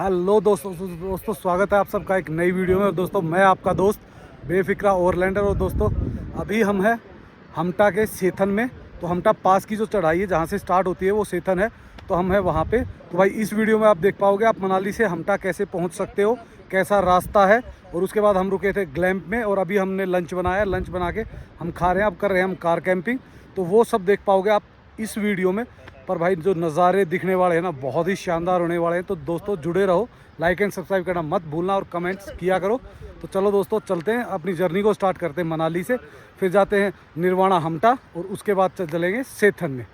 Hello दोस्तों स्वागत है आप सबका एक नई वीडियो में। दोस्तों मैं आपका दोस्त बेफिक्रा ओवरलैंडर। और दोस्तों अभी हम हैं हमटा के सेथन में। तो हमटा पास की जो चढ़ाई है जहाँ से स्टार्ट होती है वो सेथन है, तो हम हैं वहाँ पे। तो भाई इस वीडियो में आप देख पाओगे आप मनाली से हमटा कैसे पहुँच सकते हो, कैसा रास्ता है। और उसके बाद हम रुके थे ग्लैम्प में और अभी हमने लंच बनाया, लंच बना के हम खा रहे हैं। अब कर रहे हैं हम कार कैंपिंग, तो वो सब देख पाओगे आप इस वीडियो में। पर भाई जो नज़ारे दिखने वाले हैं ना बहुत ही शानदार होने वाले हैं। तो दोस्तों जुड़े रहो, लाइक एंड सब्सक्राइब करना मत भूलना और कमेंट्स किया करो। तो चलो दोस्तों चलते हैं, अपनी जर्नी को स्टार्ट करते हैं मनाली से, फिर जाते हैं निर्वाणा हमटा और उसके बाद चलेंगे सेथन में।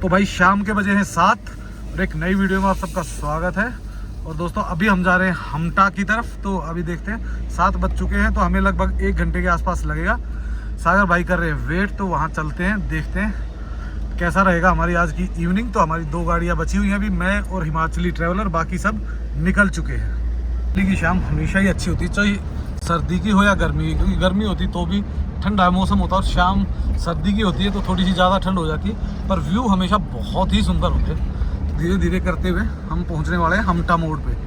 तो भाई शाम के बजे हैं 7 और एक नई वीडियो में आप सबका स्वागत है। और दोस्तों अभी हम जा रहे हैं हमटा की तरफ। तो अभी देखते हैं 7 बज चुके हैं, तो हमें लगभग 1 घंटे के आसपास लगेगा। सागर भाई कर रहे हैं वेट, तो वहाँ चलते हैं, देखते हैं कैसा रहेगा हमारी आज की इवनिंग। तो हमारी 2 गाड़ियाँ बची हुई हैं अभी, मैं और हिमाचली ट्रैवलर, बाकी सब निकल चुके हैं। दिल्ली की शाम हमेशा ही अच्छी होती है, चाहे सर्दी की हो या गर्मी की, क्योंकि गर्मी होती तो भी ठंडा मौसम होता है और शाम सर्दी की होती है तो थोड़ी सी ज़्यादा ठंड हो जाती है, पर व्यू हमेशा बहुत ही सुंदर होते हैं। धीरे धीरे करते हुए हम पहुँचने वाले हैं हमटा मोड़ पर।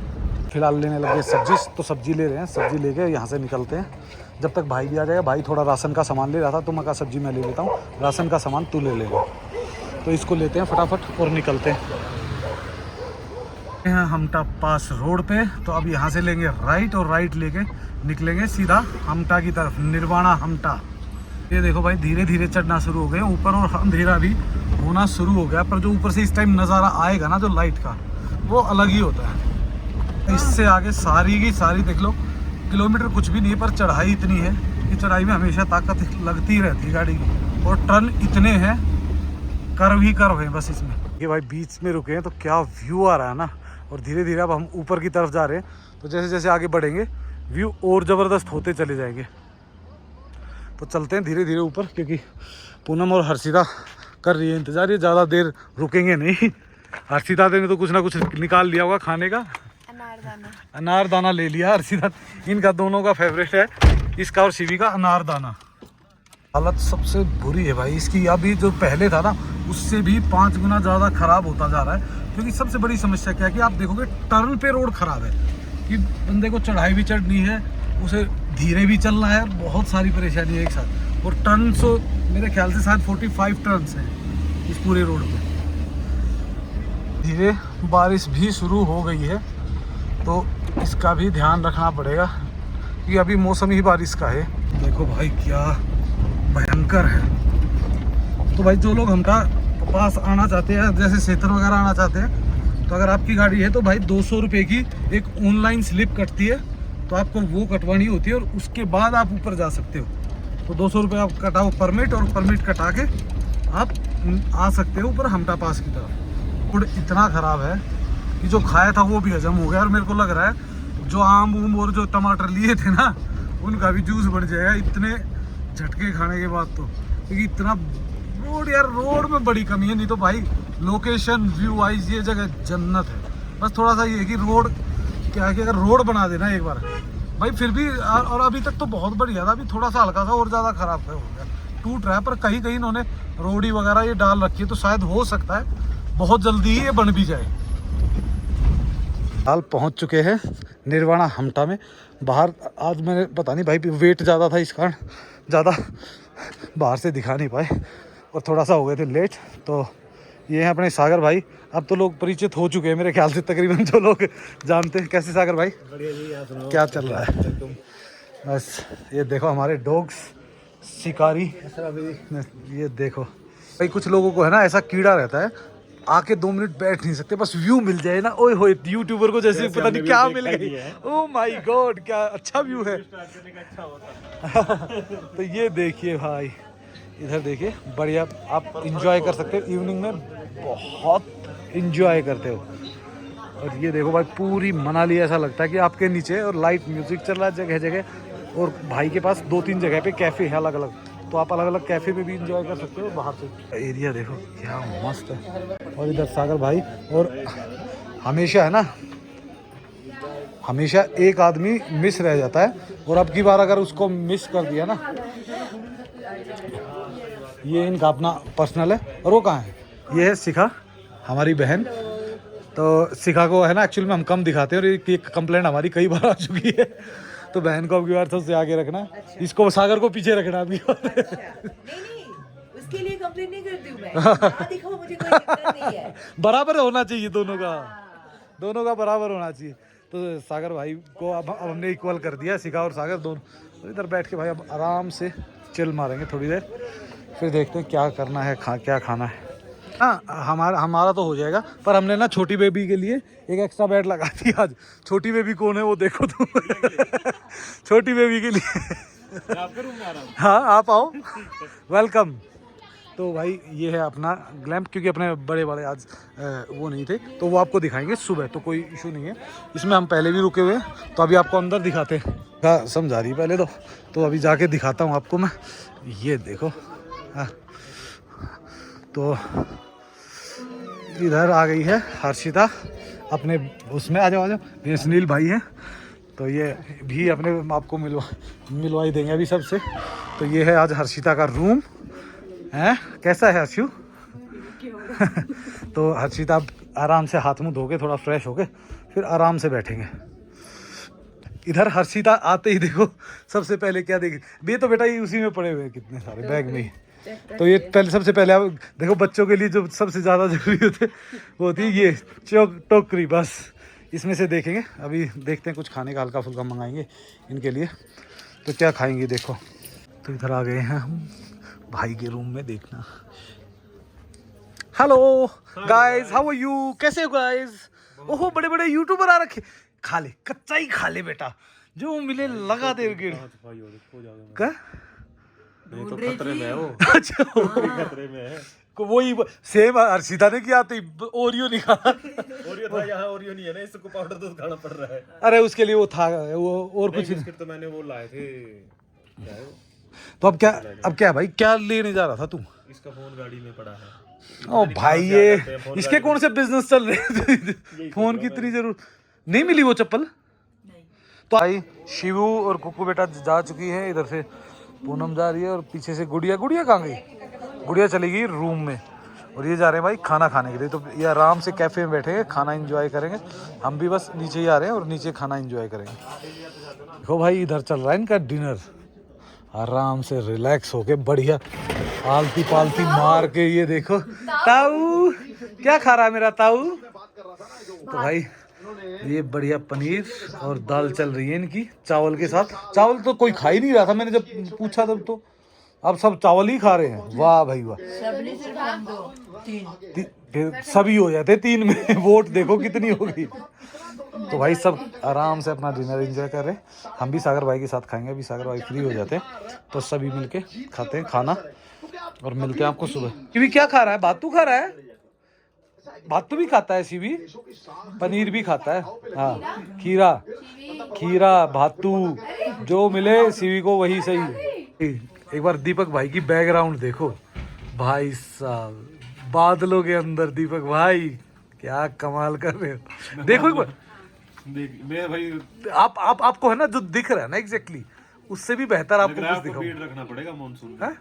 फिलहाल लेने लगे सब्जी, तो सब्जी ले रहे हैं, सब्जी लेके यहाँ से निकलते हैं। जब तक भाई भी आ जाएगा, भाई थोड़ा राशन का सामान ले रहा था तो मैं कहा सब्जी मैं ले लेता हूँ, राशन का सामान तू ले लेगा। तो इसको लेते हैं फटाफट और निकलते हैं हमटा पास रोड पे। तो अब यहाँ से लेंगे राइट और राइट लेके निकलेंगे सीधा हमटा की तरफ, निर्वाणा हमटा। ये देखो भाई धीरे धीरे चढ़ना शुरू हो गए ऊपर और अंधेरा भी होना शुरू हो गया, पर जो ऊपर से इस टाइम नज़ारा आएगा ना जो लाइट का, वो अलग ही होता है। इससे आगे सारी की सारी देख लो, किलोमीटर कुछ भी नहीं है, पर चढ़ाई इतनी है कि चढ़ाई में हमेशा ताकत लगती रहती है गाड़ी की। और टर्न इतने हैं, कर्व ही कर्व है बस इसमें। ये भाई बीच में रुके हैं तो क्या व्यू आ रहा है ना। और धीरे धीरे अब हम ऊपर की तरफ जा रहे हैं, तो जैसे जैसे आगे बढ़ेंगे व्यू और ज़बरदस्त होते चले जाएंगे। तो चलते हैं धीरे धीरे ऊपर, क्योंकि पूनम और हर्षिता कर रही है इंतज़ार, ये ज़्यादा देर रुकेंगे नहीं। हर्षिता ने तो कुछ ना कुछ निकाल लिया होगा खाने का, अनारदाना ले लिया हर्षिता, इनका दोनों का फेवरेट है, इसका और शिवी का अनारदाना। हालत सबसे बुरी है भाई इसकी, अभी जो पहले था ना उससे भी 5 गुना ज़्यादा ख़राब होता जा रहा है। क्योंकि सबसे बड़ी समस्या क्या है कि आप देखोगे टर्न पे रोड ख़राब है, कि बंदे को चढ़ाई भी चढ़नी है, उसे धीरे भी चलना है, बहुत सारी परेशानी है एक साथ। और टर्न तो मेरे ख्याल से शायद 45 टर्न्स हैं इस पूरे रोड पे। धीरे बारिश भी शुरू हो गई है, तो इसका भी ध्यान रखना पड़ेगा कि अभी मौसम ही बारिश का है। देखो भाई क्या भयंकर है। तो भाई जो लोग हमटा पास आना चाहते हैं, जैसे सेथन वगैरह आना चाहते हैं, तो अगर आपकी गाड़ी है तो भाई 200 रुपये की एक ऑनलाइन स्लिप कटती है, तो आपको वो कटवानी होती है और उसके बाद आप ऊपर जा सकते हो। तो 200 रुपये आप कटाओ परमिट, और परमिट कटा के आप आ सकते हो ऊपर हमटा पास की तरफ। रोड इतना ख़राब है कि जो खाया था वो भी हजम हो गया, और मेरे को लग रहा है जो आम उम और जो टमाटर लिए थे ना उनका भी जूस बन जाएगा इतने झटके खाने के बाद। तो क्योंकि इतना रोड, यार रोड में बड़ी कमी है, नहीं तो भाई लोकेशन व्यू वाइज ये जगह जन्नत है। बस थोड़ा सा ये है कि रोड क्या है कि अगर रोड बना देना एक बार भाई, फिर भी और अभी तक तो बहुत बढ़िया था, अभी थोड़ा सा हल्का सा और ज़्यादा ख़राब हो गया, टूट रहा है। पर कहीं कहीं इन्होंने रोडी वगैरह ये डाल रखी है, तो शायद हो सकता है बहुत जल्दी ही ये बन भी जाए। हाल पहुंच चुके हैं निर्वाणा हमटा में। बाहर आज मैंने पता नहीं भाई वेट ज़्यादा था, इस कारण ज़्यादा बाहर से दिखा नहीं पाए और थोड़ा सा हो गए थे लेट। तो ये हैं अपने सागर भाई, अब तो लोग परिचित हो चुके हैं मेरे ख्याल से, तकरीबन जो लोग जानते हैं। कैसे सागर भाई? बढ़िया जी, आप सुनाओ क्या चल रहा है? बस ये देखो हमारे डॉग्स शिकारी, ये देखो भाई कुछ लोगों को है ना ऐसा कीड़ा रहता है, आके 2 मिनट बैठ नहीं सकते, बस व्यू मिल जाए ना, ओए होए यूट्यूबर को जैसे पता नहीं क्या मिल गई। ओह माय गॉड क्या अच्छा व्यू है। तो ये देखिए भाई, इधर देखिए बढ़िया, आप इंजॉय कर सकते हो इवनिंग में, बहुत इंजॉय करते हो। और ये देखो भाई पूरी मनाली ऐसा लगता है कि आपके नीचे, और लाइट म्यूजिक चल रहा है जगह जगह। और भाई के पास 2-3 जगह पे कैफ़े है अलग अलग, तो आप अलग अलग कैफ़े में भी इंजॉय कर सकते हो। बाहर से एरिया देखो क्या मस्त है। और इधर सागर भाई, और हमेशा है ना, हमेशा एक आदमी मिस रह जाता है, और अब की बार अगर उसको मिस कर दिया ना, ये इनका अपना पर्सनल है। और वो कहाँ है? ये है शिखा हमारी बहन। तो शिखा को है ना एक्चुअली में हम कम दिखाते हैं और ये कंप्लेंट हमारी कई बार आ चुकी है। तो बहन को अब की बार सबसे आगे रखना, इसको सागर को पीछे रखना अभी। उसके लिए कंप्लेंट नहीं करती हूँ मैं। हाँ, देखो मुझे कोई दिक्कत नहीं है। बराबर होना चाहिए दोनों का बराबर होना चाहिए। तो सागर भाई को अब हमने इक्वल कर दिया, शिखा और सागर दोनों। तो इधर बैठ के भाई अब आराम से चिल मारेंगे थोड़ी देर, फिर देखते हैं क्या करना है, क्या खाना है। हाँ हमारा तो हो जाएगा, पर हमने ना छोटी बेबी के लिए एक एक्स्ट्रा बेड लगा दिया आज। छोटी बेबी कौन है वो देखो तुम। छोटी बेबी के लिए हाँ आप आओ, वेलकम। तो भाई ये है अपना ग्लैम्प, क्योंकि अपने बड़े वाले आज वो नहीं थे, तो वो आपको दिखाएंगे सुबह, तो कोई इशू नहीं है। इसमें हम पहले भी रुके हुए हैं, तो अभी आपको अंदर दिखाते हैं। हाँ समझा रही पहले तो अभी जाके दिखाता हूँ आपको मैं। ये देखो हाँ, तो इधर आ गई है हर्षिता अपने उसमें। आ जाओ ये सुनील भाई हैं, तो ये भी अपने आपको मिलवाई देंगे अभी सबसे। तो ये है आज हर्षिता का रूम है। कैसा है हर्षु? तो हर्षिता आराम से हाथ मुंह धो के थोड़ा फ्रेश होके फिर आराम से बैठेंगे। इधर हर्षिता आते ही देखो सबसे पहले क्या देखे, ये तो बेटा ये उसी में पड़े हुए हैं कितने सारे बैग में ही। तो ये पहले सबसे पहले आप देखो बच्चों के लिए जो सबसे ज़्यादा जरूरी होते वो होती है ये टोकरी, बस इसमें से देखेंगे। अभी देखते हैं कुछ खाने का हल्का फुल्का मंगाएंगे इनके लिए। तो क्या खाएंगे देखो। तो इधर आ गए हैं हम भाई के रूम में, देखना। Hello guys, how are you? कैसे हो गाइस? ओहो बड़े बड़े यूट्यूबर आ रखे। खा ले, कच्चा ही खा ले बेटा, जो मिले लगा दे गिर। क्या नहीं तो खतरे में है वो। अच्छा खतरे में है। वही सेम हर्षिता ने किया तो ओरियो नहीं खाना। ओरियो था, यहाँ ओरियो नहीं है ना, इसको पाउडर दूध खाना पड़ रहा है। अरे उसके लिए वो था वो और कुछ बिस्किट तो मैंने वो लाए थे। क्या है वो? तो अब क्या भाई, क्या लेने जा रहा था तू? इसका फोन गाड़ी में पड़ा है। ओ भाई ये इसके कौन से बिजनेस चल रहे हैं? फोन की इतनी जरूरत नहीं मिली वो चप्पल। तो भाई शिवू और कुकू बेटा जा चुकी है, इधर से पूनम जा रही है और पीछे से गुड़िया कहाँ गई? गुड़िया चली गई रूम में, और ये जा रहे हैं भाई खाना खाने के लिए। तो ये आराम से कैफे में बैठेंगे, खाना एंजॉय करेंगे। हम भी बस नीचे ही आ रहे हैं और नीचे खाना एंजॉय करेंगे। देखो भाई इधर चल रहा है इनका डिनर, आराम से रिलैक्स होके बढ़िया आलती पालती मार के। ये देखो ताऊ क्या खा रहा है मेरा ताऊ। तो भाई ये बढ़िया पनीर और दाल चल रही है इनकी चावल के साथ। चावल तो कोई खा ही नहीं रहा था, मैंने जब पूछा तब तो अब सब चावल ही खा रहे हैं। वाह भाई वाह, फिर सभी हो जाते 3 में। वोट देखो कितनी हो गई। तो भाई सब आराम से अपना डिनर एंजॉय कर रहे हैं। हम भी सागर भाई के साथ खाएंगे, अभी सागर भाई फ्री हो जाते हैं तो सभी मिलके खाते हैं खाना और मिलते हैं आपको सुबह। शिवी क्या खा रहा है? बातू खा रहा है? बातू भी खाता है शिवी, पनीर भी खाता है। हाँ खीरा भातू जो मिले शिवी को वही सही। एक बार दीपक भाई की बैकग्राउंड देखो भाई साहब, बादलों के अंदर दीपक भाई क्या कमाल कर रहे हो। देखो एक बार मैं भाई आपको है ना जो दिख रहा है ना एग्जैक्टली उससे भी बेहतर आपको कुछ दिखाऊं। पेड़ रखना पड़ेगा मानसून में।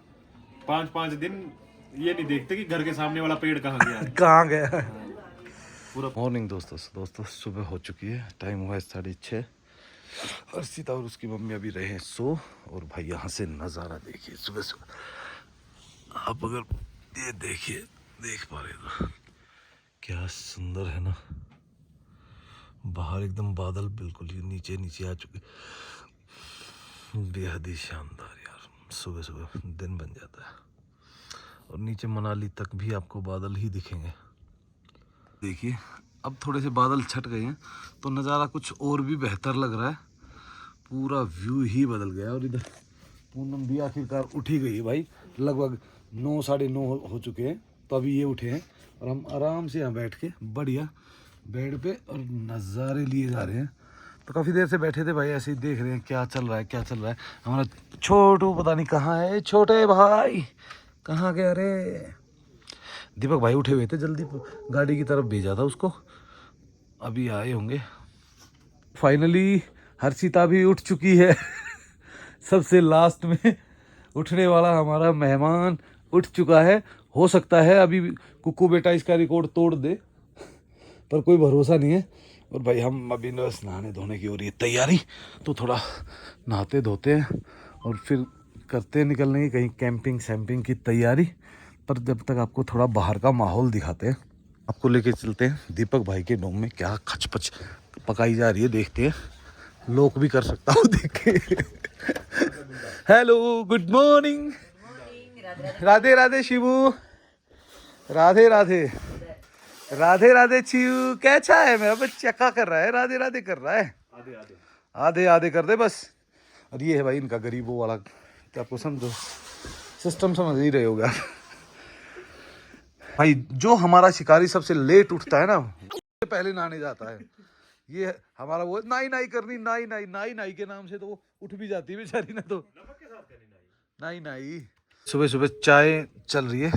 5-5 दिन ये नहीं देखते कि घर के सामने वाला पेड़ कहाँ गया है। कहाँ गया है। पूरा मॉर्निंग दोस्तों सुबह हो चुकी है, टाइम हुआ है 6:30। हर्षिता और उसकी मम्मी अभी रहे हैं सो। और भाई यहाँ से नज़ारा देखिए सुबह आप अगर ये देखिए देख पा रहे तो क्या सुंदर है ना। बाहर एकदम बादल बिल्कुल ही नीचे आ चुके, बेहद ही शानदार यार। सुबह दिन बन जाता है और नीचे मनाली तक भी आपको बादल ही दिखेंगे। देखिए अब थोड़े से बादल छट गए हैं तो नज़ारा कुछ और भी बेहतर लग रहा है, पूरा व्यू ही बदल गया। और इधर पूनम भी आखिरकार उठ ही गई है भाई, लगभग 9 साढ़े 9 हो चुके हैं तो अभी ये उठे हैं और हम आराम से यहाँ बैठ के बढ़िया बेड पे और नज़ारे लिए जा रहे हैं। तो काफ़ी देर से बैठे थे भाई, ऐसे ही देख रहे हैं क्या चल रहा है। हमारा छोटू पता नहीं कहाँ है, छोटे भाई कहाँ गया रे। दीपक भाई उठे हुए थे, जल्दी गाड़ी की तरफ भेजा था उसको, अभी आए होंगे। फाइनली हर्षिता भी उठ चुकी है। सबसे लास्ट में उठने वाला हमारा मेहमान उठ चुका है। हो सकता है अभी कुक्कू बेटा इसका रिकॉर्ड तोड़ दे, पर कोई भरोसा नहीं है। और भाई हम अभी बस नहाने धोने की हो रही है तैयारी, तो थोड़ा नहाते धोते हैं और फिर करते हैं निकलने की कहीं कैंपिंग सैम्पिंग की तैयारी। पर जब तक आपको थोड़ा बाहर का माहौल दिखाते हैं, आपको लेके चलते हैं दीपक भाई के डोम में क्या खचपच पकाई जा रही है, देखते हैं। लोग भी कर सकता हूँ देख के। Hello good morning, Radhe Radhe Shivu, Radhe Radhe, Radhe Radhe Chiu. कैसा है मेरा बच्चा, क्या कर रहा है? राधे राधे कर रहा है, आधे आधे कर दे बस। और ये है भाई इनका गरीबों वाला, तो आपको समझो सिस्टम समझ ही रहे होगे आप। भाई जो हमारा शिकारी सबसे लेट उठता है ना, पहले नहाने जाता है। ये हमारा वो नाई नाई करनी, नाई नाई नाई नाई के नाम से तो वो उठ भी जाती है बेचारी ना, तो नाई नाई। सुबह सुबह चाय चल रही है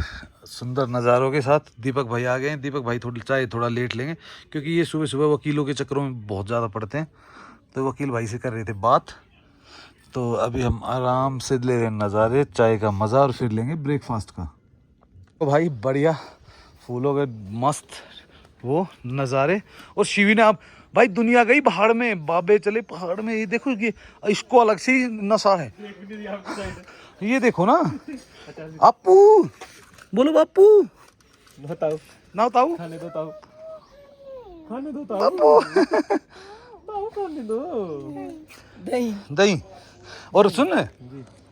सुंदर नज़ारों के साथ। दीपक भाई आ गए हैं। दीपक भाई चाय थोड़ा लेट लेंगे क्योंकि ये सुबह सुबह वकीलों के चक्करों में बहुत ज़्यादा पड़ते हैं, तो वकील भाई से कर रहे थे बात। तो अभी हम आराम से ले रहे हैं नज़ारे, चाय का मज़ा, और फिर लेंगे ब्रेकफास्ट का। तो भाई बढ़िया फूलों के मस्त वो नज़ारे। और शिवी ने आप भाई दुनिया गई पहाड़ में, बाबे चले पहाड़ में, ये देखो कि इसको अलग से ही नशा है। ये देखो ना अपू, बोलो बापू, बताओ ना ताऊ, खाने दो ताऊ, खाने दो ताऊ, बापू ताऊ खाने दो। दही दही। और सुन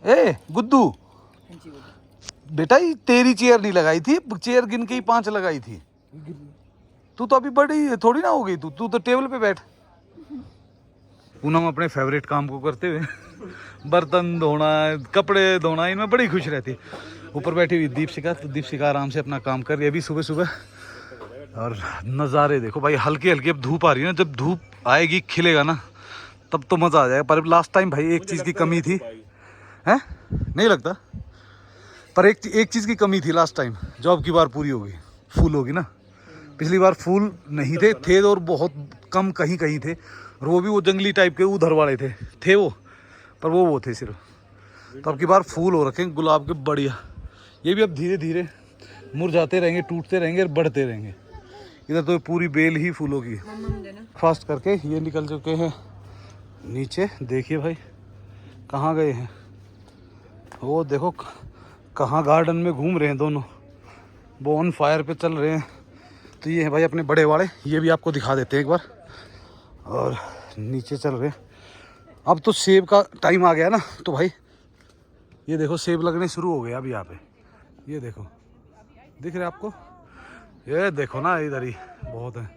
ए गुड्डू बेटा, ये तेरी चेयर नहीं लगाई थी, चेयर गिन के ही 5 लगाई थी। तू तो अभी बड़ी थोड़ी ना हो गई, तू तो टेबल पे बैठ। पूनम अपने फेवरेट काम को करते हुए बर्तन धोना, कपड़े धोना, इनमें बड़ी खुश रहती है। ऊपर बैठी हुई दीपशिका, तो दीपशिका आराम से अपना काम कर रही है अभी सुबह सुबह। और नज़ारे देखो भाई, हल्की हल्की अब धूप आ रही है ना, जब धूप आएगी खिलेगा ना तब तो मज़ा आ जाएगा। पर लास्ट टाइम भाई एक चीज़ की कमी थी, हैं नहीं लगता? पर एक चीज़ की कमी थी लास्ट टाइम, जो अब की बार पूरी होगी, फूल होगी ना। पिछली बार फूल नहीं थे और बहुत कम कहीं कहीं थे, और वो भी वो जंगली टाइप के उधर वाले थे वो, पर वो थे सिर्फ। तो अब की बार फूल हो रखे हैं गुलाब के बढ़िया। ये भी अब धीरे धीरे मुरझाते रहेंगे, टूटते रहेंगे और बढ़ते रहेंगे। इधर तो पूरी बेल ही फूलों की। फास्ट करके ये निकल चुके हैं नीचे। देखिए भाई कहाँ गए हैं वो, देखो कहाँ गार्डन में घूम रहे हैं दोनों, बोन फायर पे चल रहे हैं। तो ये है भाई अपने बड़े वाले, ये भी आपको दिखा देते हैं एक बार। और नीचे चल रहे हैं। अब तो सेब का टाइम आ गया ना, तो भाई ये देखो सेब लगने शुरू हो गए अब यहाँ पे। ये देखो दिख रहे आपको, ये देखो ना इधर ही बहुत है।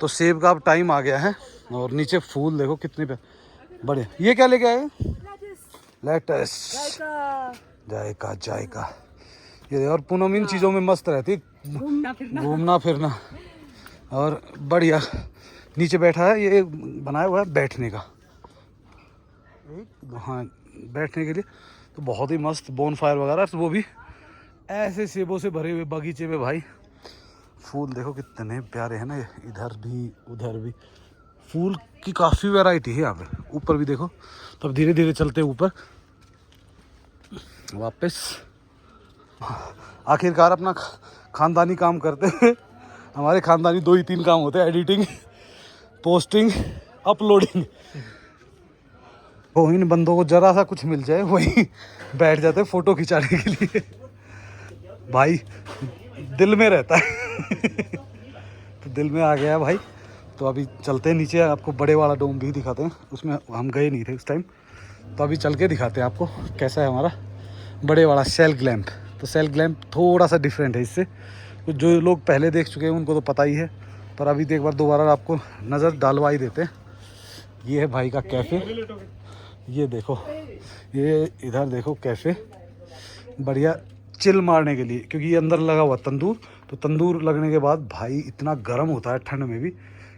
तो सेब का अब टाइम आ गया है। और नीचे फूल देखो कितने पे बड़े। ये क्या लेके आए? लेटस, जायका जायका। ये और पूनम इन चीज़ों में मस्त रहती, घूमना फिरना। और बढ़िया नीचे बैठा है, ये बनाया हुआ है बैठने का, हाँ बैठने के लिए। तो बहुत ही मस्त बोन फायर वगैरह, तो वो भी ऐसे सेबों से भरे हुए बगीचे में। भाई फूल देखो कितने प्यारे हैं ना, इधर भी उधर भी फूल की काफ़ी वैरायटी है यहाँ पे। ऊपर भी देखो। तो अब धीरे धीरे चलते ऊपर वापस। आखिरकार अपना ख़ानदानी काम करते हैं। हमारे ख़ानदानी 2 ही 3 काम होते हैं, एडिटिंग, पोस्टिंग, अपलोडिंग। वो इन बंदों को जरा सा कुछ मिल जाए वही बैठ जाते हैं फ़ोटो खिंचाने के लिए। भाई दिल में रहता है। तो दिल में आ गया भाई। तो अभी चलते हैं नीचे, आपको बड़े वाला डोम भी दिखाते हैं। उसमें हम गए नहीं थे उस टाइम, तो अभी चल के दिखाते हैं आपको कैसा है हमारा बड़े वाला सेल ग्लैम्प। तो सेल ग्लैम्प थोड़ा सा डिफरेंट है इससे, तो जो लोग पहले देख चुके हैं उनको तो पता ही है, पर अभी तो एक बार दोबारा आपको नज़र डालवा ही देते हैं। ये है भाई का कैफ़े, ये देखो, ये इधर देखो कैफ़े, बढ़िया चिल मारने के लिए, क्योंकि ये अंदर लगा हुआ तंदूर। तो तंदूर लगने के बाद भाई इतना गर्म होता है ठंड में भी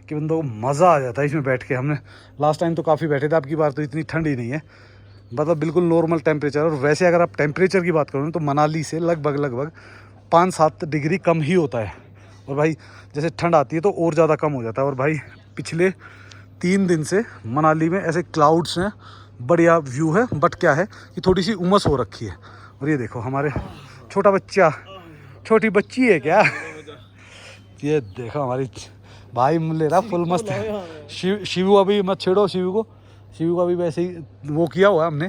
कि बंदों को मज़ा आ जाता है इसमें बैठ के। हमने लास्ट टाइम तो काफ़ी बैठे थे, अब की बार तो इतनी ठंड ही नहीं है, मतलब बिल्कुल नॉर्मल टेम्परेचर। और वैसे अगर आप टेम्परेचर की बात करो तो मनाली से लगभग 5-7 डिग्री कम ही होता है। और भाई जैसे ठंड आती है तो और ज़्यादा कम हो जाता है। और भाई पिछले 3 दिन से मनाली में ऐसे क्लाउड्स हैं, बढ़िया व्यू है, बट क्या है कि थोड़ी सी उमस हो रखी है। और ये देखो हमारे छोटा बच्चा, छोटी बच्ची है क्या? ये देखो हमारी भाई ले रहा फुल मस्त। शिव अभी मत छेड़ो शिव को। शिव को अभी वैसे ही वो किया हुआ है हमने,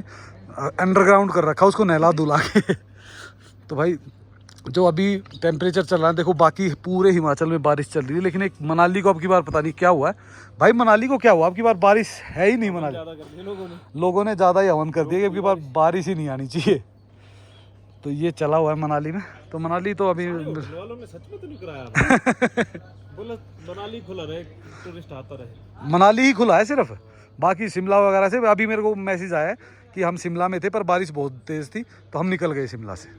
अंडरग्राउंड कर रखा उसको नहला धुला के। तो भाई जो अभी टेम्परेचर चल रहा है देखो, बाकी पूरे हिमाचल में बारिश चल रही है, लेकिन एक मनाली को अब की बार पता नहीं क्या हुआ है भाई। मनाली को क्या हुआ अब की बार, बारिश है ही नहीं मनाली। लोगों ने ज़्यादा ही हवन कर दिया कि अब की बार बारिश ही नहीं आनी चाहिए। तो ये चला हुआ है मनाली में। तो मनाली तो अभी वालों ने सच में तो नहीं कराया। बोला मनाली खुला रहे, टूरिस्ट आता रहे। मनाली ही खुला है सिर्फ, बाकी शिमला वगैरह से अभी मेरे को मैसेज आया है कि हम शिमला में थे पर बारिश बहुत तेज़ थी तो हम निकल गए शिमला से।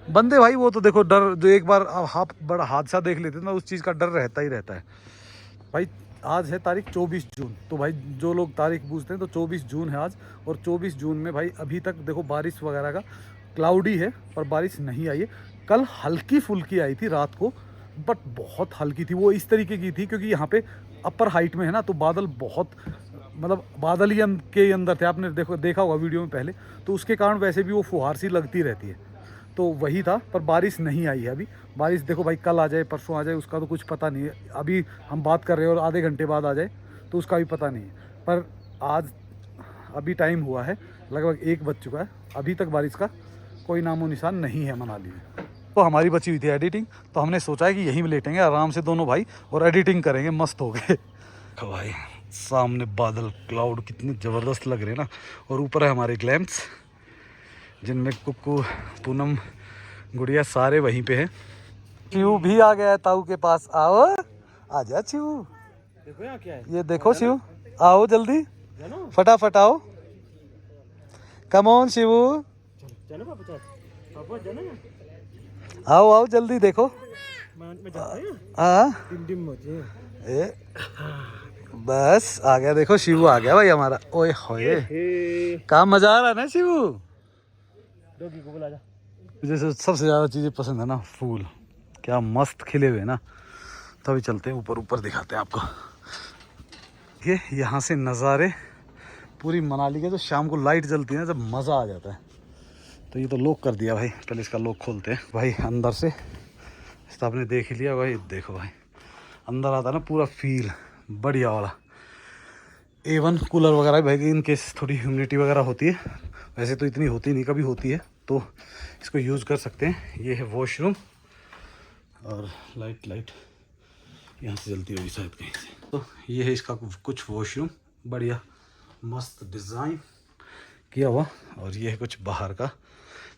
बंदे भाई वो तो देखो डर, जो एक बार आप बड़ा हादसा देख लेते ना उस चीज़ का डर रहता ही रहता है भाई। आज है तारीख 24 जून, तो भाई जो लोग तारीख पूछते हैं तो 24 जून है आज। और 24 जून में भाई अभी तक देखो बारिश वगैरह का क्लाउडी है पर बारिश नहीं आई है। कल हल्की फुल्की आई थी रात को, बट बहुत हल्की थी। वो इस तरीके की थी क्योंकि यहाँ पे अपर हाइट में है ना, तो बादल बहुत, मतलब बादल ही के अंदर थे। आपने देखा होगा वीडियो में पहले, तो उसके कारण वैसे भी वो फुहार सी लगती रहती है। तो वही था, पर बारिश नहीं आई है अभी। बारिश देखो भाई कल आ जाए परसों आ जाए उसका तो कुछ पता नहीं है। अभी हम बात कर रहे हैं और आधे घंटे बाद आ जाए तो उसका भी पता नहीं है। पर आज अभी टाइम हुआ है लगभग 1 बज चुका है, अभी तक बारिश का कोई नामो निशान नहीं है मनाली में। तो हमारी बची हुई थी एडिटिंग, तो हमने सोचा है कि यहीं में लेटेंगे आराम से दोनों भाई और एडिटिंग करेंगे, मस्त हो गए। भाई सामने बादल क्लाउड कितने ज़बरदस्त लग रहे हैं ना, और ऊपर है हमारे ग्लैम्प्स जिनमें कुक्कू पूनम गुड़िया सारे वहीं पे हैं। शिव भी आ गया है ताऊ के पास, आओ आजा शिव। देखो यहाँ क्या है, ये देखो शिव, आओ जल्दी फटाफट आओ, कम ऑन शिव, आओ आओ जल्दी देखो। हाँ बस आ गया, देखो शिव आ गया भाई हमारा। ओए होए क्या मजा आ रहा है ना शिव। डॉगी को बुला जा। मुझे सबसे ज़्यादा चीज़ें पसंद है ना, फूल क्या मस्त खिले हुए ना। तो अभी चलते हैं ऊपर, ऊपर दिखाते हैं आपको। ये यहाँ से नज़ारे पूरी मनाली के, जो शाम को लाइट जलती है ना जब मज़ा आ जाता है। तो ये तो लॉक कर दिया भाई, पहले इसका लॉक खोलते हैं भाई अंदर से। तो आपने देख ही लिया भाई, देखो भाई अंदर आता है ना पूरा फील बढ़िया वाला। A1 कूलर वगैरह भाई, इन केस थोड़ी ह्यूमिडिटी वगैरह होती है, वैसे तो इतनी होती नहीं, कभी होती है तो इसको यूज़ कर सकते हैं। ये है वॉशरूम और लाइट यहाँ से जलती होगी शायद कहीं से। तो ये है इसका कुछ वॉशरूम, बढ़िया मस्त डिज़ाइन किया हुआ। और ये है कुछ बाहर का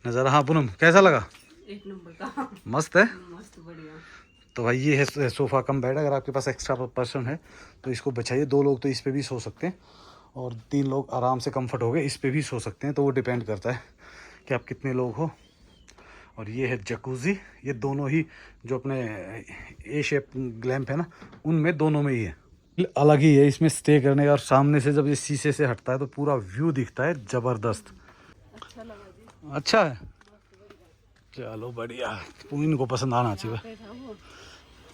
नज़ारा। हाँ पूनम कैसा लगा? एक नंबर का, मस्त है, मस्त बढ़िया। तो भाई ये है सोफ़ा कम बेड। अगर आपके पास एक्स्ट्रा पर्सन है तो इसको बिछाइए, 2 लोग तो इस पे भी सो सकते हैं और 3 लोग आराम से कंफर्ट हो गए इस पे भी सो सकते हैं। तो वो डिपेंड करता है कि आप कितने लोग हो। और ये है जकूज़ी, ये दोनों ही जो अपने ए शेप ग्लैम्प है ना उनमें दोनों में ही है, अलग ही है इसमें स्टे करने का। और सामने से जब ये शीशे से हटता है तो पूरा व्यू दिखता है ज़बरदस्त। अच्छा लगा जी, अच्छा है, चलो बढ़िया, इनको पसंद आना चाहिए।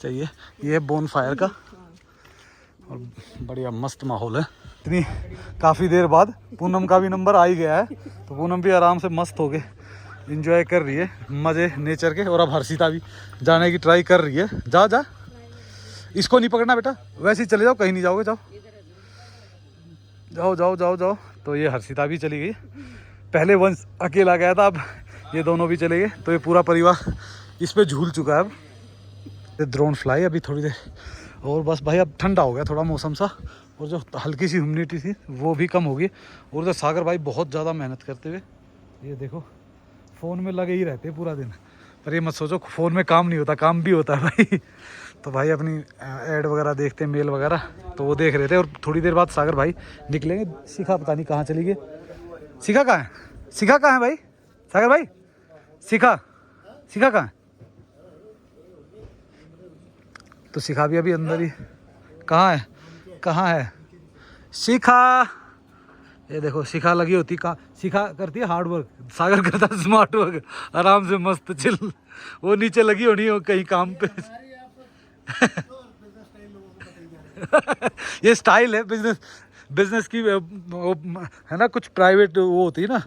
ये है बोन फायर का और बढ़िया मस्त माहौल है। इतनी काफ़ी देर बाद पूनम का भी नंबर आ ही गया है, तो पूनम भी आराम से मस्त हो के इंजॉय कर रही है मज़े नेचर के। और अब हर्षिता भी जाने की ट्राई कर रही है। जा जा, इसको नहीं पकड़ना बेटा, वैसे ही चले जाओ, कहीं नहीं जाओगे, जाओ जाओ जाओ जाओ जाओ। तो ये हर्षिता भी चली गई, पहले वंश अकेला गया था, अब ये दोनों भी चले गए। तो ये पूरा परिवार इस पे झूल चुका है। अब ड्रोन फ्लाई अभी थोड़ी देर और बस भाई, अब ठंडा हो गया थोड़ा मौसम सा, और जो हल्की सी ह्यूमिडिटी थी वो भी कम होगी। और उधर सागर भाई बहुत ज़्यादा मेहनत करते हुए, ये देखो फ़ोन में लगे ही रहते पूरा दिन। पर ये मत सोचो फ़ोन में काम नहीं होता, काम भी होता है भाई। तो भाई अपनी ऐड वगैरह देखते हैं, मेल वगैरह, तो वो देख रहे थे। और थोड़ी देर बाद सागर भाई निकलेंगे। शिखा पता नहीं कहाँ चली गई। शिखा कहाँ है? शिखा कहाँ है भाई? सागर भाई शिखा कहाँ है? तो शिखा भी अभी अंदर ही, कहाँ है शिखा? ये देखो शिखा लगी होती, कहाँ शिखा करती है हार्ड वर्क, सागर करता है स्मार्ट वर्क, आराम से मस्त चिल। वो नीचे लगी होनी हो कहीं काम पे। ये स्टाइल है बिजनेस, बिजनेस की वो है ना, कुछ प्राइवेट वो होती है ना।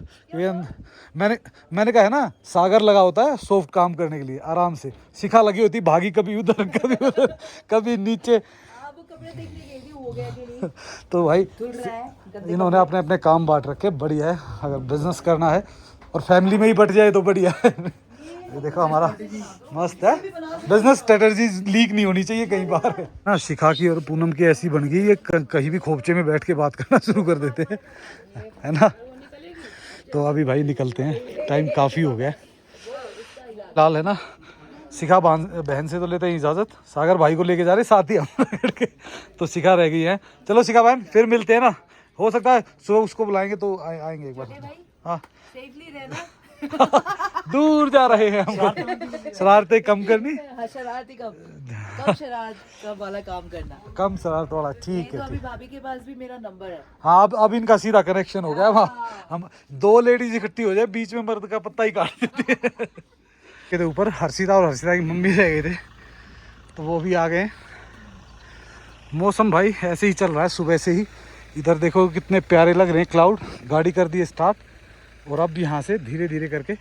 मैंने कहा है ना, सागर लगा होता है सॉफ्ट काम करने के लिए, आराम से शिखा लगी होती, भागी कभी उधर कभी उधर कभी नीचे। हाँ, वो कपड़े देखने गई थी, हो गया कि नहीं तो भाई धुल रहा है गंदे इन्होंने अपने अपने काम बांट रखे, बढ़िया है। अगर बिजनेस करना है और फैमिली में ही बट जाए तो बढ़िया है। ये देखो हमारा मस्त है, बिजनेस स्ट्रेटजी लीक नहीं होनी चाहिए कहीं बाहर ना। शिखा की और पूनम की ऐसी बन गई, ये कहीं भी खोपचे में बैठ के बात करना शुरू कर देते हैं, है ना। तो अभी भाई निकलते हैं, टाइम काफ़ी हो गया फिलहाल, है ना। शिखा बहन से तो लेते हैं इजाज़त, सागर भाई को लेके जा रहे साथ ही हम के, तो शिखा रह गई है। चलो शिखा बहन फिर मिलते हैं ना, हो सकता है सुबह उसको बुलाएंगे तो आएंगे एक बार। हाँ सेफली रहना। दूर जा रहे हैं हम, शरारतें कम करनी। हाँ, शरारती कम शरारत का वाला काम करना, कम शरारत वाला, ठीक तो है अभी भाभी के पास भी मेरा नंबर है। हाँ। अब इनका सीधा कनेक्शन हो गया। वहाँ हम दो लेडीज इकट्ठी हो जाए, बीच में मर्द का पत्ता ही काट देते हैं। के ऊपर हर्षिता और हर्षिता की मम्मी रह गए थे, तो वो भी आ गए। मौसम भाई ऐसे ही चल रहा है सुबह से ही। इधर देखो कितने प्यारे लग रहे हैं क्लाउड। गाड़ी कर दी स्टार्ट और अब यहाँ से धीरे धीरे करके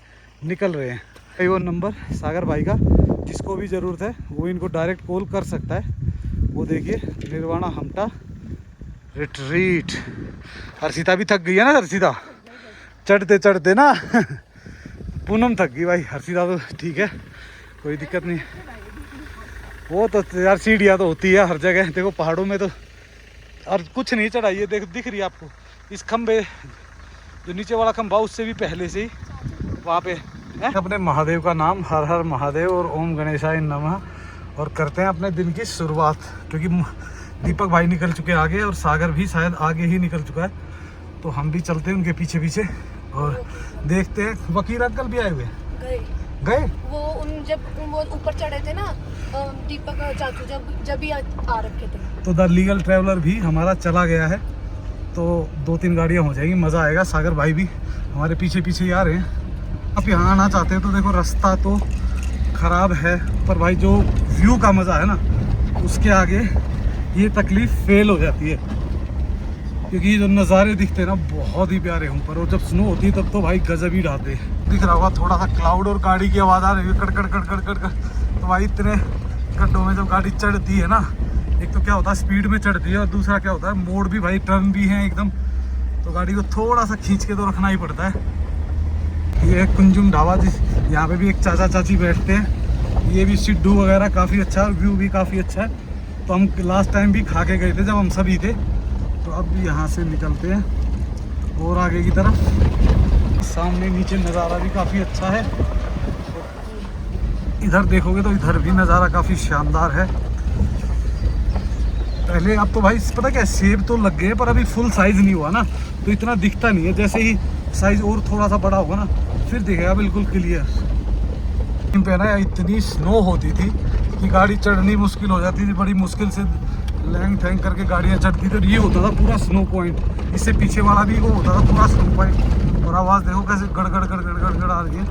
निकल रहे हैं। भाई वो नंबर सागर भाई का, जिसको भी ज़रूरत है वो इनको डायरेक्ट कॉल कर सकता है। वो देखिए निर्वाणा हमटा रिट्रीट। हर्षिता भी थक गई है ना, हर्षिता चढ़ते चढ़ते ना। पूनम थक गई भाई, हर्षिता तो ठीक है, कोई दिक्कत नहीं। वो तो यार सीढ़ियाँ तो होती है हर जगह, देखो पहाड़ों में तो। और कुछ नहीं चढ़ाइए, देख दिख रही है आपको इस खंबे, जो नीचे वाला खंबा उससे भी पहले से ही वहाँ पे है। अपने महादेव का नाम, हर हर महादेव और ओम गणेशाय नमः, और करते हैं अपने दिन की शुरुआत। क्योंकि दीपक भाई निकल चुके आगे और सागर भी शायद आगे ही निकल चुका है, तो हम भी चलते हैं उनके पीछे पीछे और देखते हैं। वकील अंकल भी आए हुए गए वो जब वो ऊपर चढ़े थे ना, दीपक चाचू जब भी आ रखे थे। तो द लीगल ट्रैवलर भी हमारा चला गया है, तो 2-3 गाड़ियाँ हो जाएंगी, मज़ा आएगा। सागर भाई भी हमारे पीछे पीछे ही आ रहे हैं। आप यहाँ आना चाहते हैं तो देखो रास्ता तो ख़राब है, पर भाई जो व्यू का मज़ा है ना, उसके आगे ये तकलीफ़ फेल हो जाती है। क्योंकि जो नज़ारे दिखते हैं ना बहुत ही प्यारे ऊपर, और जब स्नो होती है तब तो भाई गजब ही डालते हैं। दिख रहा होगा थोड़ा सा क्लाउड और गाड़ी की आवाज़ आ रही है, कड़ कड़ कड़ कड़ कड़ कड़। तो भाई इतने गड्ढों में जब गाड़ी चढ़ती है ना, एक तो क्या होता है स्पीड में चढ़ती है, और दूसरा क्या होता है मोड़ भी भाई, टर्न भी है एकदम, तो गाड़ी को थोड़ा सा खींच के तो रखना ही पड़ता है। ये है कुंजुम ढाबा, जिस यहाँ पे भी एक चाचा चाची बैठते हैं। ये भी सिड्डू वगैरह काफ़ी अच्छा है, व्यू भी काफ़ी अच्छा है। तो हम लास्ट टाइम भी खा के गए थे जब हम सभी थे। तो अब भी यहाँ से निकलते हैं और आगे की तरफ। सामने नीचे नज़ारा भी काफ़ी अच्छा है, इधर देखोगे तो इधर भी नज़ारा काफ़ी शानदार है। पहले अब तो भाई पता क्या, सेब तो लग गए पर अभी फुल साइज़ नहीं हुआ ना, तो इतना दिखता नहीं है। जैसे ही साइज़ और थोड़ा सा बड़ा होगा ना, फिर दिखेगा बिल्कुल क्लियर। पे ना इतनी स्नो होती थी कि गाड़ी चढ़नी मुश्किल हो जाती थी, बड़ी मुश्किल से लैंग थैंग करके गाड़ियाँ चढ़ती थी। तो ये होता था पूरा स्नो पॉइंट, इससे पीछे वाला भी वो होता था पूरा स्नो पॉइंट। और आवाज़ देखो कैसे गड़गड़ गड़गड़ गड़गड़ आ रही है,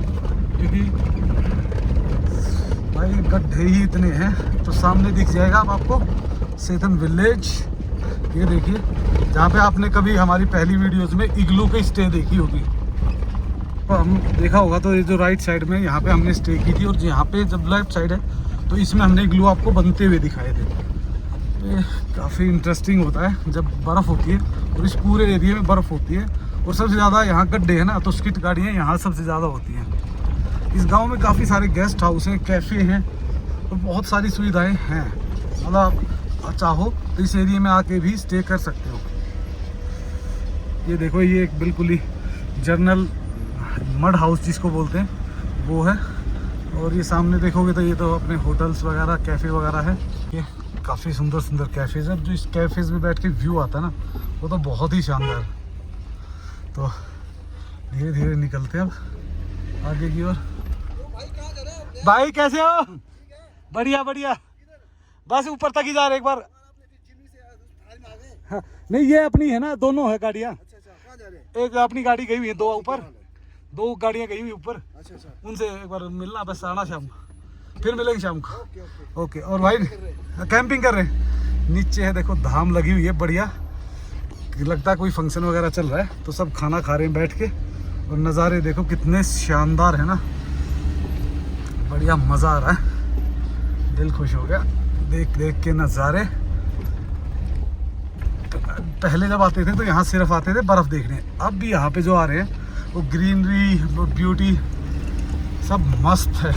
क्योंकि भाई गड्ढे ही इतने हैं। तो सामने दिख जाएगा अब आपको सेथन विलेज, ये देखिए, जहाँ पे आपने कभी हमारी पहली वीडियोस में इग्लू के स्टे देखी होगी। तो हम देखा होगा, तो ये जो राइट साइड में यहाँ पे हमने स्टे की थी, और यहाँ पे जब लेफ्ट साइड है तो इसमें हमने इग्लू आपको बनते हुए दिखाए थे। ये काफ़ी इंटरेस्टिंग होता है जब बर्फ़ होती है, और इस पूरे एरिया में बर्फ़ होती है। और सबसे ज़्यादा यहाँ गड्ढे हैं ना, तो स्किट गाड़ियाँ यहाँ सबसे ज़्यादा होती हैं। इस गांव में काफ़ी सारे गेस्ट हाउस हैं, कैफ़े हैं, और बहुत सारी सुविधाएं हैं। मतलब चाहो तो इस एरिया में आके भी स्टे कर सकते हो। ये देखो, ये एक बिल्कुल ही जर्नल मड हाउस जिसको बोलते हैं वो है। और ये सामने देखोगे तो ये तो अपने होटल्स वगैरह, कैफ़े वगैरह है। ये काफ़ी सुंदर सुंदर कैफ़ेज़ हैं। जो इस कैफ़ेज़ में बैठ के व्यू आता है ना, वो तो बहुत ही शानदार। तो धीरे धीरे निकलते हैं अब आगे की ओर। भाई कैसे हो? बढ़िया बढ़िया, बस ऊपर तक ही जा रहे एक बार। हाँ, नहीं ये अपनी है ना, दोनों है गाड़ियाँ। एक अपनी गाड़ी गई हुई है, दो ऊपर, दो गाड़ियाँ गई हुई ऊपर। उनसे एक बार मिलना, बस आना शाम को, फिर मिलेंगे शाम को। ओके। और भाई कैंपिंग कर रहे हैं, नीचे है देखो धाम लगी हुई है बढ़िया, लगता है कोई फंक्शन वगैरह चल रहा है, तो सब खाना खा रहे हैं बैठ के। और नज़ारे देखो कितने शानदार है ना, बढ़िया मज़ा आ रहा है, दिल खुश हो गया देख देख के नज़ारे। पहले जब आते थे तो यहाँ सिर्फ आते थे बर्फ़ देखने, अब भी यहाँ पे जो आ रहे हैं वो ग्रीनरी, वो ब्यूटी सब मस्त है।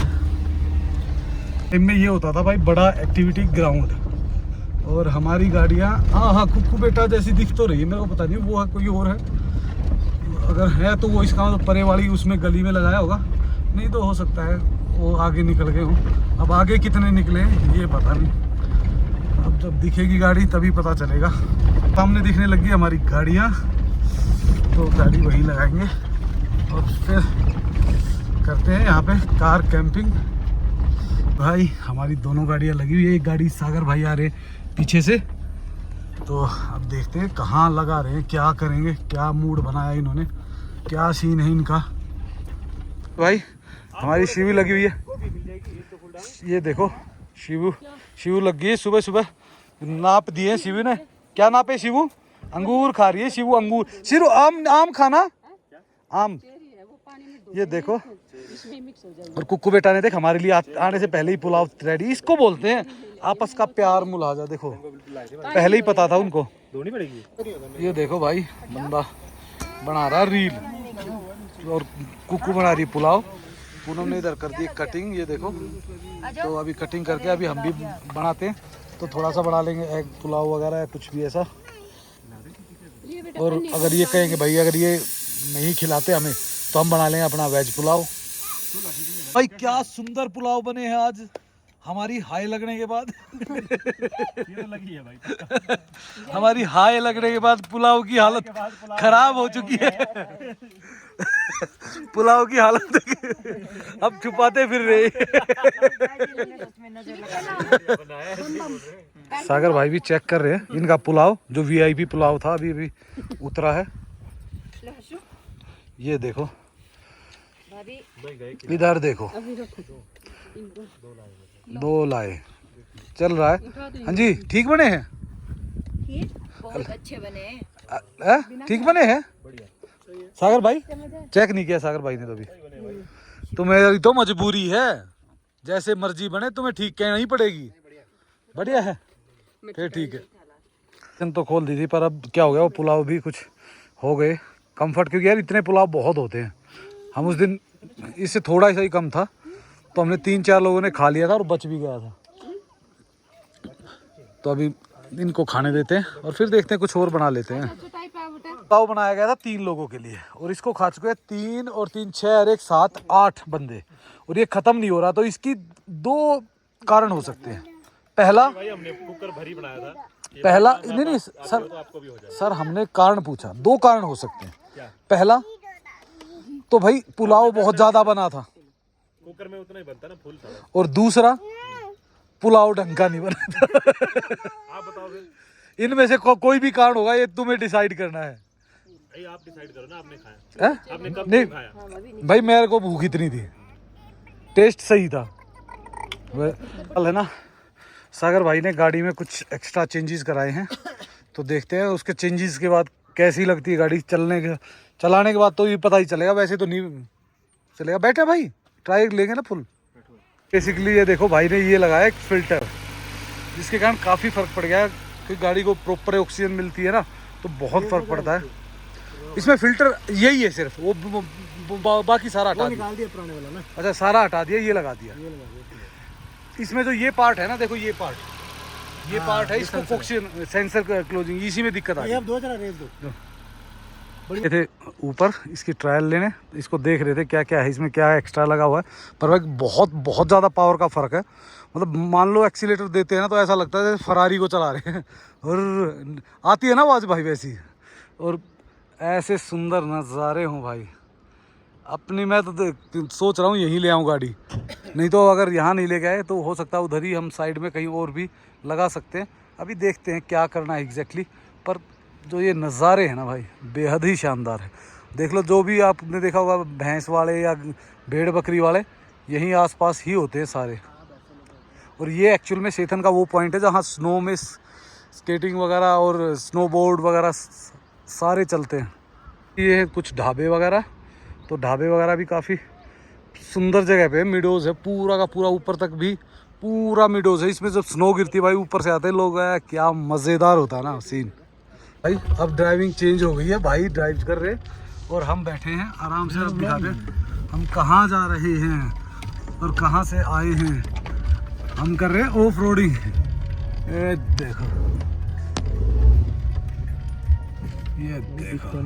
इनमें ये होता था भाई बड़ा एक्टिविटी ग्राउंड, और हमारी गाड़ियाँ हाँ कुक्कू बेटा जैसी दिख तो रही है, मेरे को पता नहीं वो है कोई और है, अगर है तो वो इसका मतलब परे वाली उसमें गली में लगाया होगा, नहीं तो हो सकता है वो आगे निकल गए हों। अब आगे कितने निकले हैं ये पता नहीं, अब जब दिखेगी गाड़ी तभी पता चलेगा। सामने दिखने लगी हमारी गाड़ियाँ, तो गाड़ी वही लगाएंगे और फिर करते हैं यहाँ पे कार कैंपिंग। भाई हमारी दोनों गाड़ियाँ लगी हुई है, एक गाड़ी सागर भाई आ रहे पीछे से, तो अब देखते हैं कहाँ लगा रहे हैं, क्या करेंगे, क्या मूड बनाया इन्होंने, क्या सीन है इनका। भाई हमारी शिवू लगी हुई है, ये देखो शिवू लग गई है, सुबह सुबह नाप दिए शिवू ने। क्या नाप है शिवू? अंगूर खा रही है शिवू, अंगूर। शिवू आम खाना, आम, ये देखो। और कुक्कू बेटा ने देख हमारे लिए आने से पहले ही पुलाव रेडी, इसको बोलते हैं आपस का प्यार मुलाजा। देखो पहले ही पता था उनको। ये देखो भाई बंदा बना रहा रील और कुक्कू बना रही पुलाव, पूनम ने इधर कर दी कटिंग, ये देखो। तो अभी कटिंग करके अभी हम भी बनाते हैं, तो थोड़ा सा बना लेंगे एग पुलाव वगैरह या कुछ भी ऐसा। और अगर ये कहेंगे भाई अगर ये नहीं खिलाते हमें तो हम बना लेंगे अपना वेज पुलाव। भाई क्या सुंदर पुलाव बने हैं आज हमारी हाई लगने के बाद। ये लगी है भाई। हमारी हाई लगने के बाद पुलाव की हालत खराब हो चुकी है। पुलाव की हालत अब छुपाते फिर रहे। सागर भाई भी चेक कर रहे हैं इनका पुलाव, जो वीआईपी पुलाव था अभी अभी उतरा है। ये देखो इधर देखो, 2 लाए चल रहा है। हाँ जी ठीक बने हैं, बहुत अच्छे बने हैं। ठीक बने हैं। सागर भाई चेक नहीं किया सागर भाई ने तो अभी। तो मेरी तो मजबूरी है, जैसे मर्जी बने तुम्हें ठीक कहना ही पड़ेगी। बढ़िया है फिर ठीक है। तो खोल दी थी पर अब क्या हो गया, वो पुलाव भी कुछ हो गए कंफर्ट, क्योंकि यार इतने पुलाव बहुत होते हैं। हम उस दिन इससे थोड़ा सा ही कम था तो हमने 3-4 लोगों ने खा लिया था और बच भी गया था। तो अभी इनको खाने देते हैं और फिर देखते हैं कुछ और बना लेते हैं। पुलाव बनाया गया था 3 लोगों के लिए और इसको खा चुके हैं 3 और 3 6 और 1 7 8 बंदे, और ये खत्म नहीं हो रहा। तो इसकी 2 कारण हो सकते हैं। पहला भाई हमने कुकर भरी बनाया था, पहला नहीं सर, तो आपको भी हो जाए। सर हमने कारण पूछा, 2 कारण हो सकते हैं। पहला तो भाई पुलाव बहुत ज्यादा बना था, कुकर में उतना ही बनता ना फुल था। और दूसरा पुलाव ढंग का नहीं बना था। आप बताओ फिर, इनमें से कोई भी कारण होगा, ये तुम्हें डिसाइड करना है। भाई आप डिसाइड करो ना, आपने खाया है? आपने कब नहीं खाया? भाई मेरे को भूख इतनी थी, टेस्ट सही था है ना। सागर भाई ने गाड़ी में कुछ एक्स्ट्रा चेंजेस कराए हैं, तो देखते हैं उसके चेंजेस के बाद कैसी लगती है गाड़ी। चलाने के बाद तो ये पता ही चलेगा, वैसे तो नहीं चलेगा। बैठे भाई ट्राई लेंगे ना फुल। बेसिकली ये देखो भाई ने ये लगाया एक फिल्टर, जिसके कारण काफ़ी फ़र्क पड़ गया है, क्योंकि गाड़ी को प्रॉपर ऑक्सीजन मिलती है ना, तो बहुत फ़र्क पड़ता है। इसमें फिल्टर यही है सिर्फ, वो बाकी सारा हटा दिया पुराने वाला ना। अच्छा सारा हटा दिया, ये लगा दिया। इसमें जो ये पार्ट है ना, देखो ये पार्ट है, इसको ऑक्सीजन सेंसर क्लोजिंग, इसी में दिक्कत आ गई। ये थे ऊपर इसकी ट्रायल लेने, इसको देख रहे थे क्या क्या है इसमें, क्या एक्स्ट्रा लगा हुआ है। पर भाई बहुत ज़्यादा पावर का फ़र्क है। मतलब मान लो एक्सीलेटर देते हैं ना तो ऐसा लगता है जैसे फरारी को चला रहे हैं, और आती है ना आवाज़ भाई वैसी। और ऐसे सुंदर नज़ारे हों भाई अपनी। मैं तो सोच रहा हूँ यहीं ले आऊँ गाड़ी, नहीं तो अगर यहाँ नहीं ले गए तो हो सकता है उधर ही हम साइड में कहीं और भी लगा सकते हैं। अभी देखते हैं क्या करना है एग्जैक्टली। पर जो ये नज़ारे हैं ना भाई बेहद ही शानदार है। देख लो, जो भी आपने देखा होगा भैंस वाले या भेड़ बकरी वाले यहीं आसपास ही होते हैं सारे। और ये एक्चुअल में सेथन का वो पॉइंट है जहाँ स्नो में स्केटिंग वगैरह और स्नोबोर्ड वगैरह सारे चलते हैं। ये है कुछ ढाबे वगैरह, तो ढाबे वगैरह भी काफ़ी सुंदर जगह पे है। मिडोज़ है पूरा का पूरा, ऊपर तक भी पूरा मिडोज़ है। इसमें जब स्नो गिरती है भाई, ऊपर से आते हैं लोग, क्या मज़ेदार होता है ना सीन भाई। अब ड्राइविंग चेंज हो गई है, भाई ड्राइव कर रहे और हम बैठे हैं आराम से। अब दिखाते हैं हम कहाँ जा रहे हैं और कहाँ से आए हैं। हम कर रहे हैं ऑफ रोडिंग। ये देखो, ये देखो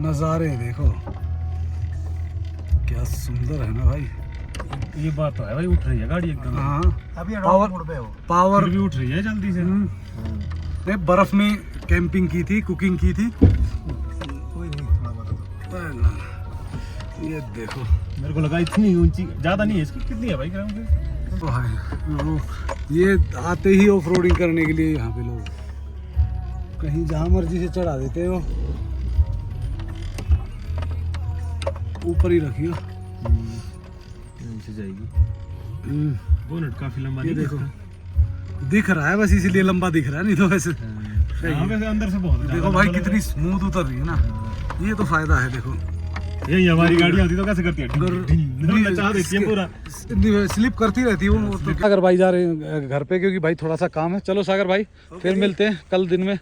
नज़ारे देखो, क्या सुंदर है ना भाई। ये बात तो है भाई, उठ रही है गाड़ी एकदम। हाँ, अभी पावर फिर भी उठ रही है जल्दी से। ने बर्फ में कैंपिंग की थी, कुकिंग की थी। कोई नहीं, थोड़ा बहुत ये देखो मेरे को लगा इतनी ऊंची ज्यादा नहीं है इसकी। कितनी है भाई ग्राम की? तो भाई ये आते ही ऑफ रोडिंग करने के लिए यहाँ पे लोग कहीं जहाँ मर्जी से चढ़ा देते हो। ऊपर ही रखियो, नीचे जाएगी। बोनट काफी लंबा ये नहीं देखो दिख रहा है बस, इसीलिए लंबा दिख रहा है, नहीं तो वैसे वैसे अंदर से बहुत देखो भाई कितनी स्मूथ उतर रही है ना। ये तो फायदा है। देखो ये हमारी गाड़ी होती तो कैसे करती है? मचा देती है पूरा, स्लिप करती रहती है वो। तो सागर भाई जा रहे हैं घर पे, क्योंकि भाई थोड़ा सा काम है। चलो सागर भाई, फिर मिलते हैं कल दिन में,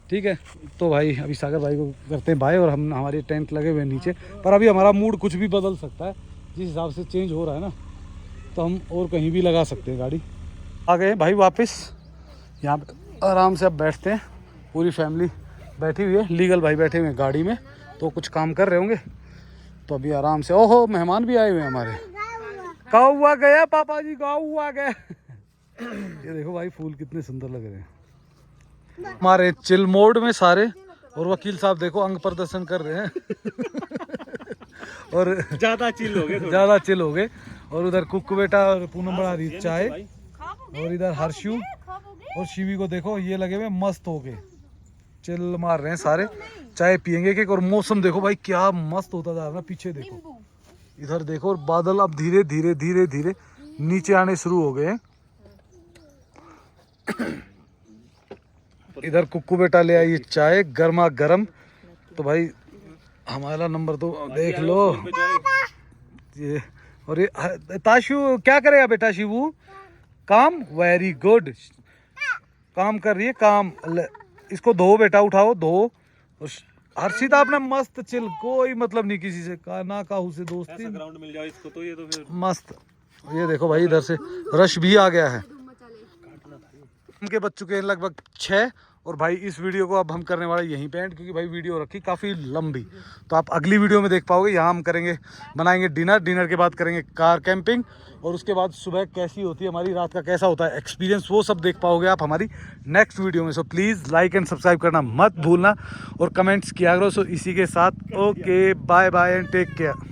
ठीक है। तो भाई अभी सागर भाई को करते हैं बाय, और हम हमारे टेंट लगे हुए हैं नीचे। पर अभी हमारा मूड कुछ भी बदल सकता है, जिस हिसाब से चेंज हो रहा है ना, तो हम और कहीं भी लगा सकते हैं गाड़ी। आ गए भाई वापस यहाँ पे, आराम से अब बैठते हैं। पूरी फैमिली बैठी हुई है, लीगल भाई बैठे हुए हैं गाड़ी में, तो कुछ काम कर रहे होंगे। तो अभी आराम से, ओहो मेहमान भी आए हुए हैं हमारे। कौवा गया पापा जी, कौवा गया। ये देखो भाई फूल कितने सुंदर लग रहे हैं। हमारे चिल मोड में सारे, और वकील साहब देखो अंग प्रदर्शन कर रहे हैं। और ज्यादा चिल हो गए, ज़्यादा चिल हो गए। और उधर कुक्कू बेटा और पूनम बना रही चाय, और इधर हर्षू और शिवी को देखो ये लगे हुए मस्त हो गए, चिल मार रहे हैं सारे। चाय पियेंगे एक, और मौसम देखो भाई क्या मस्त होता जा रहा है। पीछे देखो, इधर देखो, और बादल अब धीरे धीरे धीरे धीरे नीचे आने शुरू हो गए हैं। इधर कुक्कू बेटा ले आई चाय गर्मा गर्म। तो भाई हमारा नंबर तो देख लो ये। और ये ताशु क्या करेगा बेटा? शिवू काम, वेरी गुड, काम कर रही है काम। इसको धो बेटा, उठाओ धो। और हर्षिता आपने मस्त चिल, कोई मतलब नहीं किसी से, ना काहू से दोस्ती। ग्राउंड मिल जाए इसको तो ये तो फिर मस्त। ये देखो भाई इधर से रश भी आ गया है। उनके बज चुके हैं लगभग 6, और भाई इस वीडियो को अब हम करने वाले यहीं पे एंड, क्योंकि भाई वीडियो रखी काफ़ी लंबी। तो आप अगली वीडियो में देख पाओगे। यहाँ हम करेंगे, बनाएंगे डिनर, डिनर के बाद करेंगे कार कैंपिंग, और उसके बाद सुबह कैसी होती है हमारी, रात का कैसा होता है एक्सपीरियंस, वो सब देख पाओगे आप हमारी नेक्स्ट वीडियो में। So please like and subscribe करना मत भूलना, और कमेंट्स किया करो। सो इसी के साथ okay, bye bye and take care.